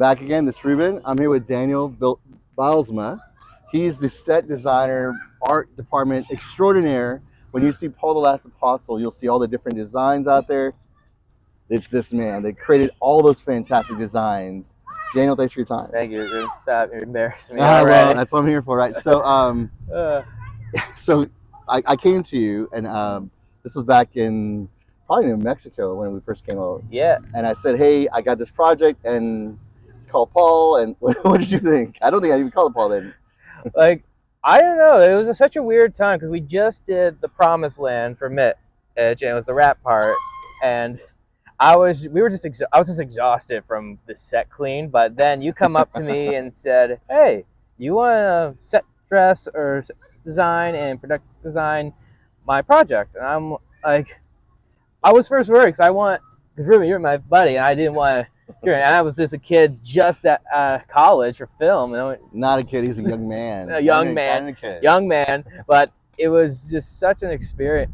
back again. This is Ruben. I'm here with Daniel Bylsma. He's the set designer, art department extraordinaire. When you see Paul the Last Apostle, you'll see all the different designs out there. It's this man. They created all those fantastic designs. Daniel, thanks for your time. Thank you. You're stop. You're embarrassing me already. Well, that's what I'm here for, right? So, so I came to you, and this was back in probably New Mexico when we first came over. Yeah. And I said, hey, I got this project, and it's called Paul. And what did you think? I don't think I even called it Paul then. Like, I don't know. It was such a weird time because we just did the Promised Land for Mitch, and it was the rap part, and I was just exhausted from the set clean. But then you come up to me and said, hey, you want to set dress or set design and product design my project? And I'm like, I was first worried because Ruben, you're my buddy, and I didn't want to. And I was just a kid just at college for film. Not a kid, he's a young man. A young man. But it was just such an experience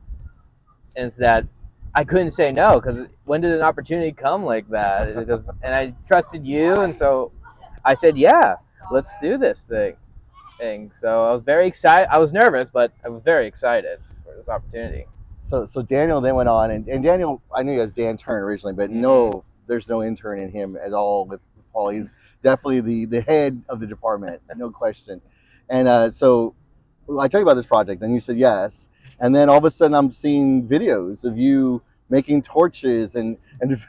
that I couldn't say no, because when did an opportunity come like that? And I trusted you, and so I said, yeah, let's do this thing. So I was very excited. I was nervous, but I was very excited for this opportunity. So Daniel then went on, and Daniel, I knew he was Dan Turn originally, but no, there's no intern in him at all with Paul. He's definitely the head of the department, no question. And so I tell you about this project, and you said yes. And then all of a sudden I'm seeing videos of you making torches and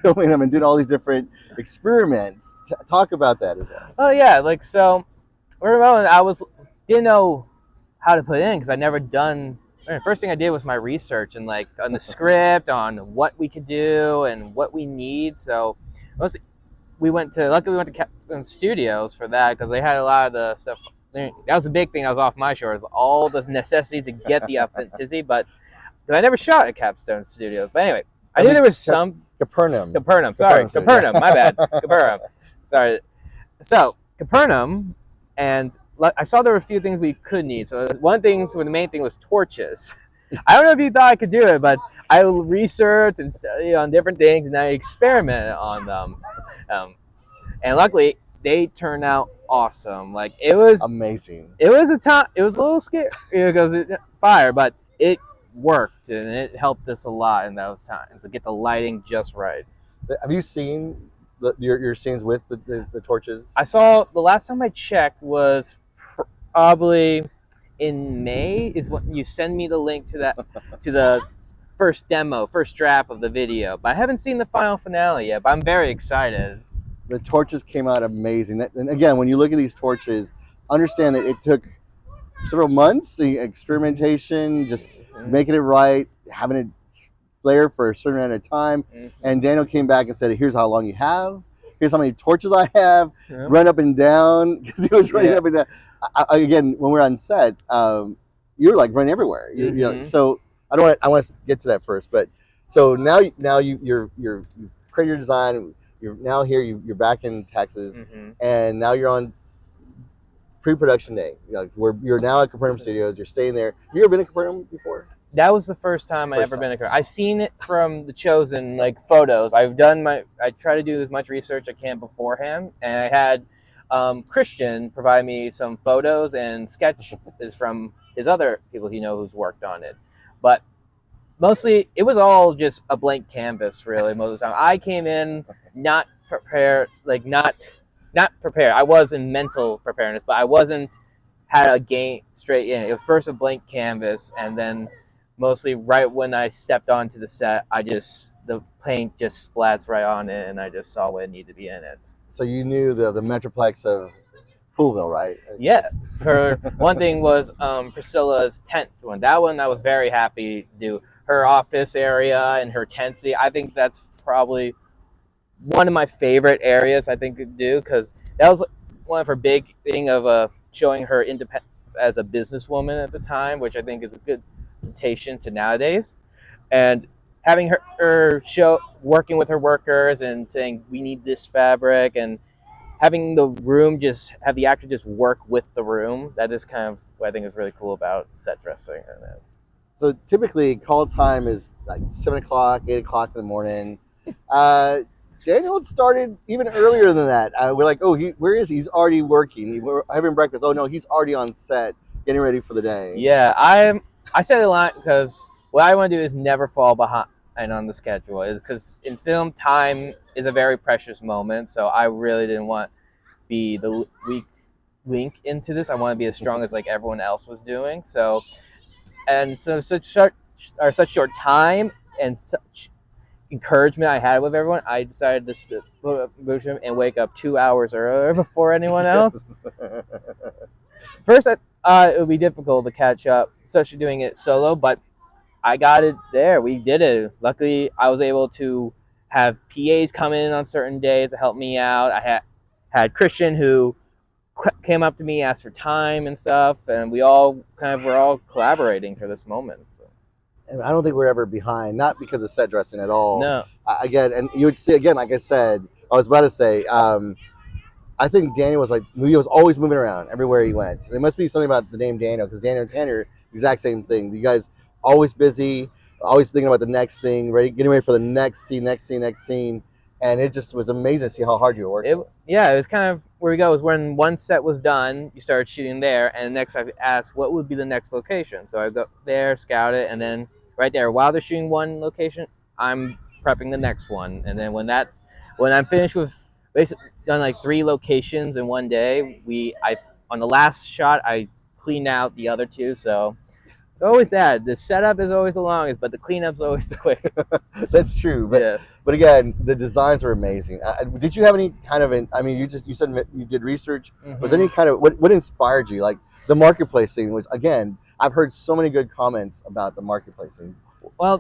filming them and doing all these different experiments. Talk about that as well. Oh yeah, so I didn't know how to put it in because I'd never done. The first thing I did was my research and on the script, on what we could do and what we need. So luckily we went to Capstone Studios for that because they had a lot of the stuff. That was a big thing that was off my shoulders, all the necessities to get the authenticity. But I never shot at Capstone Studios. But anyway, I knew there was some Capernaum. Sorry, Capernaum. My bad. Capernaum. Sorry. So Capernaum, and I saw there were a few things we could need. So the main thing was torches. I don't know if you thought I could do it, but I researched and studied on different things, and I experimented on them. And luckily, they turned out awesome. It was amazing. It was a little scary because fire, but it worked, and it helped us a lot in those times to get the lighting just right. Have you seen your scenes with the torches? I saw the last time I checked was probably in May is when you send me the link to the first draft of the video. But I haven't seen the final finale yet, but I'm very excited. The torches came out amazing. And again, when you look at these torches, understand that it took several months, the experimentation, just making it right, having it flare for a certain amount of time. And Daniel came back and said, here's how long you have. Here's how many torches I have. Run up and down, because he was running up and down. Again, when we're on set, you're running everywhere. You know, so I want to get to that first, but so now you're created your design. You're now here. You're back in Texas, and now you're on pre-production day. You're now at Capernaum Studios. You're staying there. Have you ever been to Capernaum before? That was the first time I ever been to Capernaum. I've seen it from the Chosen photos. I try to do as much research I can beforehand, and I had Christian provide me some photos and sketches from his other people who's worked on it. But mostly it was all just a blank canvas, really, most of the time. I came in not prepared, not prepared. I was in mental preparedness, but I wasn't had a game straight in. It was first a blank canvas, and then mostly right when I stepped onto the set, the paint just splats right on it, and I just saw what needed to be in it. So you knew the Metroplex of Poolville, right? Yeah. For one thing was Priscilla's tent one. That one I was very happy to do. Her office area and her tent. I think that's probably one of my favorite areas I think to do, because that was one of her big thing of showing her independence as a businesswoman at the time, which I think is a good invitation to nowadays. And having her show working with her workers and saying we need this fabric, and having the room have the actor just work with the room. That is kind of what I think is really cool about set dressing. So typically call time is 7 o'clock, 8 o'clock in the morning. Daniel started even earlier than that. We're like, oh, where is he? He's already working. We're having breakfast. Oh no, he's already on set, getting ready for the day. Yeah, I said it a lot because what I want to do is never fall behind on the schedule. Is because in film, time is a very precious moment. So I really didn't want to be the weak link into this. I want to be as strong as like everyone else was doing. So and so such short time and such encouragement I had with everyone, I decided to push him and wake up 2 hours earlier before anyone else. First, it would be difficult to catch up, especially doing it solo, but I got it there. We did it. Luckily, I was able to have PAs come in on certain days to help me out. I had Christian who came up to me, asked for time and stuff, and we all were all collaborating for this moment. So. And I don't think we're ever behind, not because of set dressing at all. No. Again, and you would see again, like I said, I was about to say, I think Daniel was he was always moving around everywhere he went. There must be something about the name Daniel, because Daniel and Tanner, exact same thing. You guys always busy, always thinking about the next thing, getting ready for the next scene. And it just was amazing to see how hard you were working. Yeah, it was kind of where we go. Was when one set was done, you started shooting there, and next I asked what would be the next location. So I go there, scout it, and then right there, while they're shooting one location, I'm prepping the next one. And then when I'm finished with basically done like 3 locations in one day, on the last shot I cleaned out the other 2. So it's always that. The setup is always the longest, but the cleanup's always the quickest. That's true. But yes. But again, the designs were amazing. Did you have any kind of you said you did research. Mm-hmm. Was there any kind of what inspired you? Like the marketplace scene was, again, I've heard so many good comments about the marketplace scene. Well,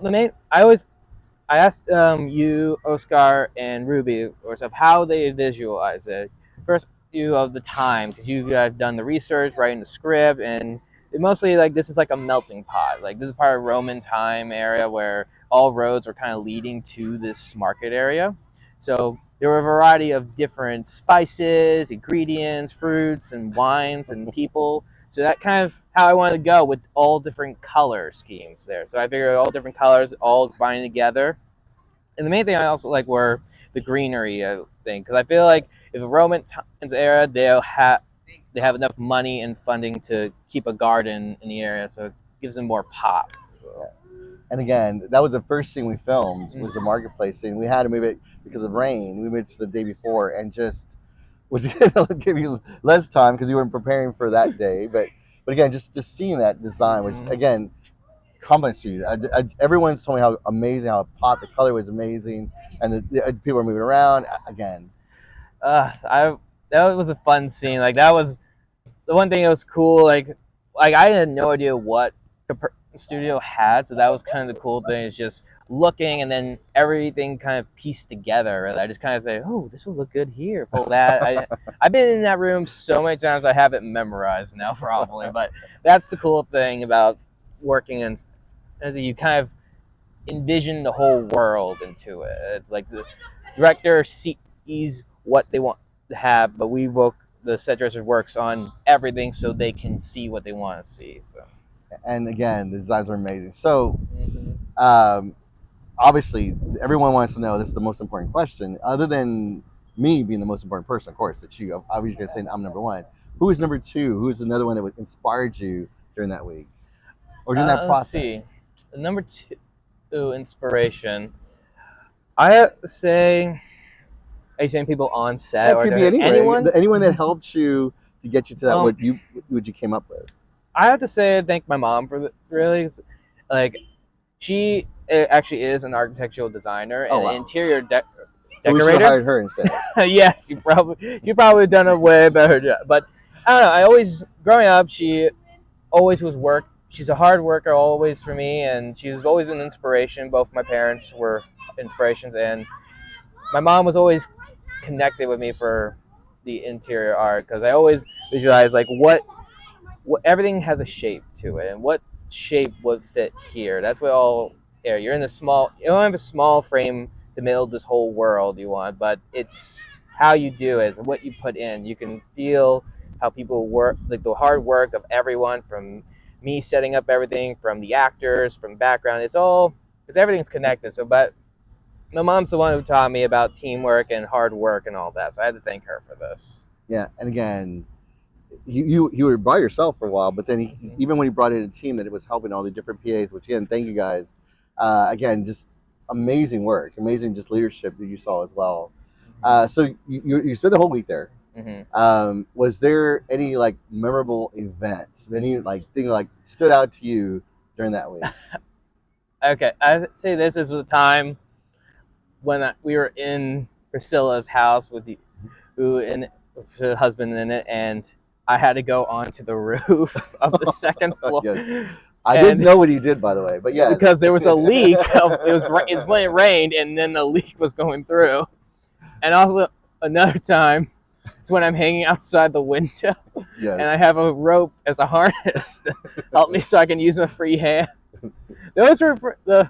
I asked you, Oscar, and Ruby, or stuff, how they visualize it. First, you of the time, because you have done the research, writing the script, and mostly like this is like a melting pot. Like this is part of Roman time area where all roads were kind of leading to this market area. So there were a variety of different spices, ingredients, fruits, and wines, and people. So that kind of how I wanted to go with all different color schemes there. So I figured all different colors all binding together. And the main thing I also like were the greenery thing, because I feel like if a Roman times era, they have enough money and funding to keep a garden in the area, so it gives them more pop. So. And again, that was the first scene we filmed, was the marketplace scene. We had to move it because of rain. We moved it the day before, and just was going to give you less time because you weren't preparing for that day. But again, just seeing that design, which again compliments you. Everyone's told me how amazing, how popped, the color was amazing, and the people were moving around. Again, that was a fun scene. Like that was the one thing that was cool. Like I had no idea what the studio had, so that was kind of the cool thing. Is just looking and then everything kind of pieced together. Really. I just kind of say, oh, this will look good here. Pull that. I've been in that room so many times I have it memorized now probably. But that's the cool thing about working in, as you kind of envision the whole world into it. It's like the director sees what they want to have, but the set dresser works on everything so they can see what they want to see. So. And again, the designs are amazing. So, obviously, everyone wants to know, this is the most important question, other than me being the most important person, of course, that you, I was going to say I'm number 1. Who is number 2? Who is another one that inspired you during that week? Or during that process? Let's see. Number 2 inspiration. I have to say, are you saying people on set? That could be anyone? Anyone that helped you to get you to that, what you came up with. I have to say, I thank my mom for this, really. Like, she actually is an architectural designer and an interior decorator. So we should have hired her instead. Yes, you probably done a way better job. But I don't know, growing up, she always was she's a hard worker always for me, and she's always an inspiration. Both my parents were inspirations, and my mom was always connected with me for the interior art, because I always visualize like what everything has a shape to it, and what shape would fit here. That's what all air. You don't have a small frame to build this whole world you want, but it's how you do it, what you put in. You can feel how people work, like the hard work of everyone, from me setting up everything, from the actors, from background. Everything's connected. So, but my mom's the one who taught me about teamwork and hard work and all that. So I had to thank her for this. Yeah, and again, you were by yourself for a while, but then even when he brought in a team that it was helping all the different PAs, which again, thank you guys. Again, just amazing work, amazing just leadership that you saw as well. So you spent the whole week there. Was there any like memorable events, any like thing like stood out to you during that week? Okay, I'd say this is the time when we were in Priscilla's house with her husband in it, and I had to go onto the roof of the second floor. Yes. I didn't know what he did, by the way, but yeah, because there was a leak. It was when it rained, and then the leak was going through. And also another time, it's when I'm hanging outside the window, and I have a rope as a harness to help me so I can use my free hand. Those were the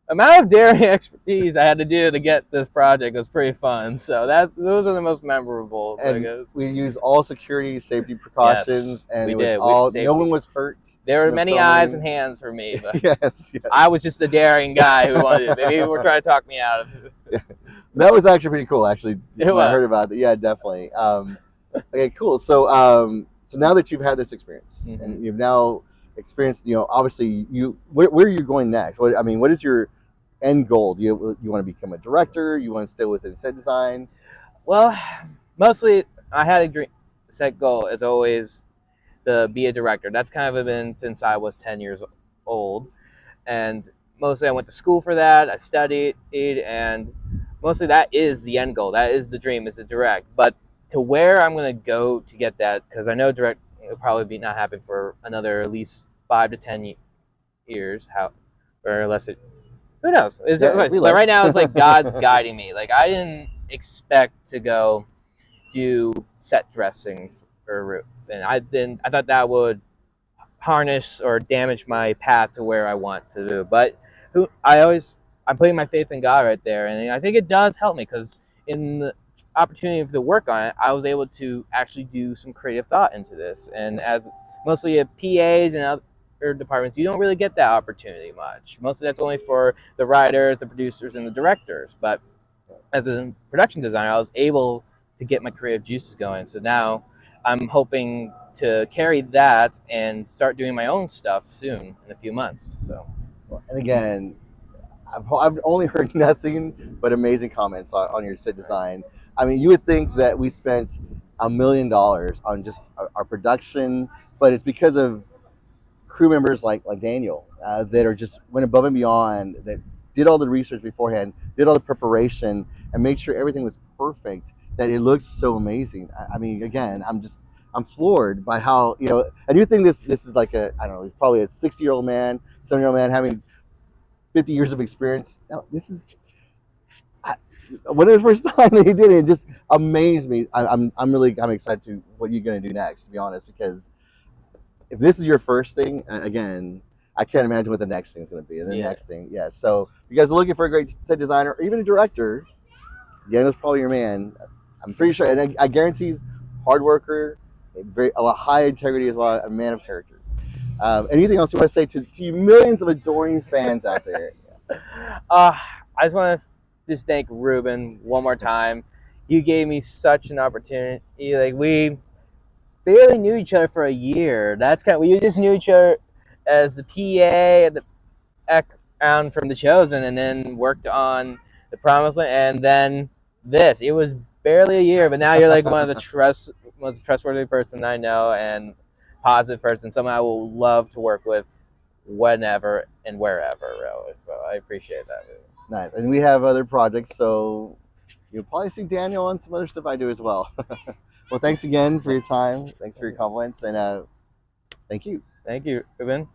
amount of daring expertise I had to do to get this project was pretty fun. So those are the most memorable. And I guess. We used all security, safety precautions, and we it was did. all no one was hurt. There were many eyes and hands for me, but yes. I was just a daring guy who wanted it. Maybe people were trying to talk me out of it. Yeah. That was actually pretty cool. Actually, I heard about it. Yeah, definitely. Okay, cool. So, so now that you've had this experience and you've now experienced, obviously, where are you going next? What is your end goal? Do you want to become a director? You want to stay within set design? Well, mostly I had a dream, set goal as always to be a director. That's kind of been since I was 10 years old, and mostly I went to school for that. I studied, and mostly that is the end goal. That is the dream, is to direct. But to where I'm going to go to get that, because I know direct will probably not happen for another at least 5 to 10 years. Or unless it, who knows? But right now it's like God's guiding me. Like I didn't expect to go do set dressing for Ruth, and I thought that would harness or damage my path to where I want to do. But I'm putting my faith in God right there, and I think it does help me because in the opportunity to work on it, I was able to actually do some creative thought into this. And as mostly a PAs and other departments, you don't really get that opportunity much. Mostly that's only for the writers, the producers, and the directors. But as a production designer, I was able to get my creative juices going. So now I'm hoping to carry that and start doing my own stuff soon in a few months. So, and again, I've only heard nothing but amazing comments on your set design. I mean, you would think that we spent $1 million on just our production, but it's because of crew members like Daniel that are just went above and beyond, that did all the research beforehand, did all the preparation, and made sure everything was perfect, that it looks so amazing. I mean, again, I'm floored by how, and you think this is like I don't know, probably a 60-year-old man, 70-year-old man having 50 years of experience. No, this is when it was the first time that he did it, it just amazed me. I'm excited to what you're going to do next, to be honest, because if this is your first thing, again, I can't imagine what the next thing is going to be. And the next thing, yeah. So if you guys are looking for a great set designer or even a director, Daniel's probably your man. I'm pretty sure, and I guarantee he's hard worker, a lot high integrity as well, a man of character. Anything else you want to say to you millions of adoring fans out there? I just want to just thank Ruben one more time. You gave me such an opportunity. Like we barely knew each other for a year. We just knew each other as the PA and the background from The Chosen, and then worked on The Promised Land, and then this. It was barely a year, but now you're like one of the most trustworthy person I know and positive person, someone I will love to work with whenever and wherever, really. So I appreciate that. Really. Nice. And we have other projects, so you'll probably see Daniel on some other stuff I do as well. Well, thanks again for your time. Thanks for your compliments, and thank you. Thank you, Ruben.